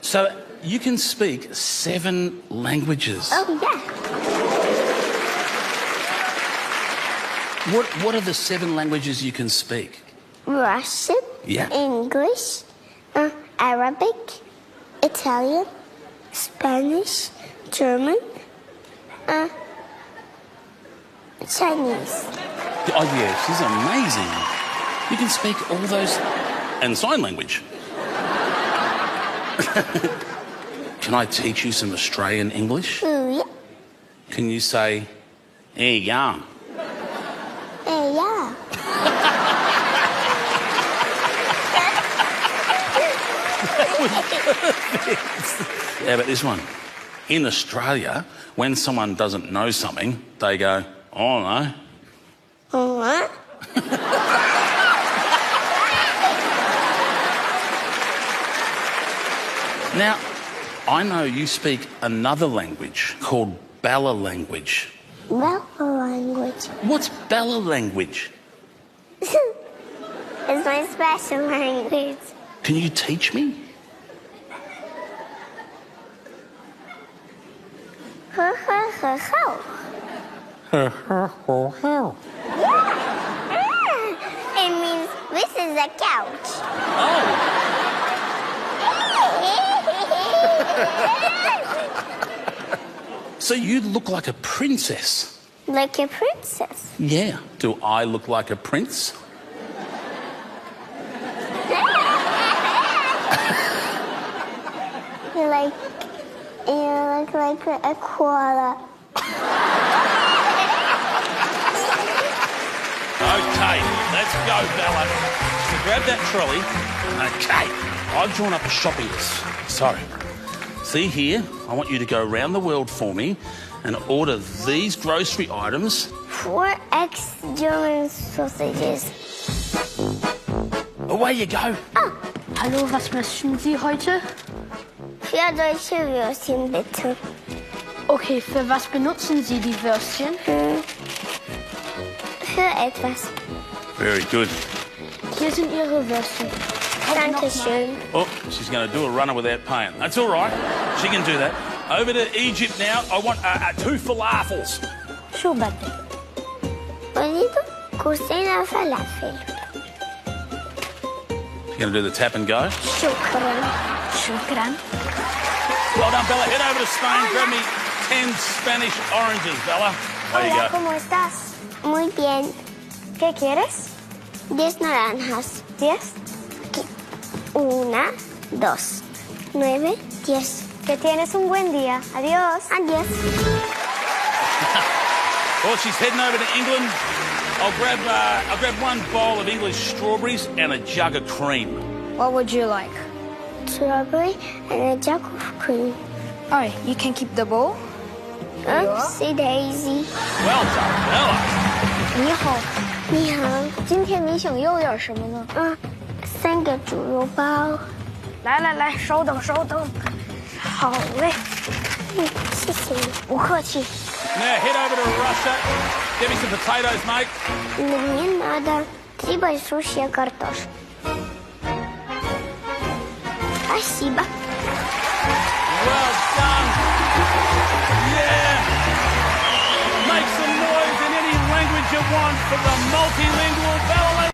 So you can speak 7 languages. Oh, yeah. What are the 7 languages you can speak? Russian, Yeah. English, Arabic, Italian, Spanish, German, Chinese. Oh, yeah, she's amazing. You can speak all those... and sign language. Can I teach you some Australian English? Yeah. Can you say, hey, yeah? Yeah. How about this one? In Australia, when someone doesn't know something, they go, oh, no. What? Now, I know you speak another language called Bala language. Bella language. What's Bala language? It's my special language. Can you teach me? It means this is a couch. Oh. So you look like a princess. Like a princess. Yeah. Do I look like a prince? You look like a koala. Okay, let's go, Bella. So grab that trolley. Okay, I've drawn up a shopping list. So, see here, I want you to go around the world for me and order these grocery items. 4 eggs, German sausages. Away you go. Hallo, was möchten Sie heute? 4 deutsche Würstchen, bitte. Okay, für was benutzen Sie die Würstchen? Für etwas. Very good. Hier sind Ihre Würstchen. Dankeschön. Oh, she's going to do a runner without paying. That's all right. She can do that. Over to Egypt now. I want 2 falafels. شو بدك؟ أريد كوسين فلافل. She's going to do the tap and go. شكرا. شكرا. Well done, Bella. Head over to Spain. Grab me 10 Spanish oranges, Bella. There you Hola, go. ¿cómo estás? Muy bien. ¿Qué quieres? 10 naranjas. 10. 1, 2, 9, 10. Que tienes un buen día. Adiós. Adiós. Well, she's heading over to England. I'll grab 1 bowl of English strawberries and a jug of cream. What would you like? Strawberry and a jug of cream. All right, you can keep the bowl. Oopsie daisy. Well done, Bella. 你好，你好。今天你想要点什么呢？ 3个猪肉包。来，稍等。好嘞，谢谢你。不客气。 Now head over to Russia. Get me some potatoes, mate. Мне надо 3 большущие картошки. Спасибо. Well done. Yeah. Make some noise in any language you want for the multilingual Bella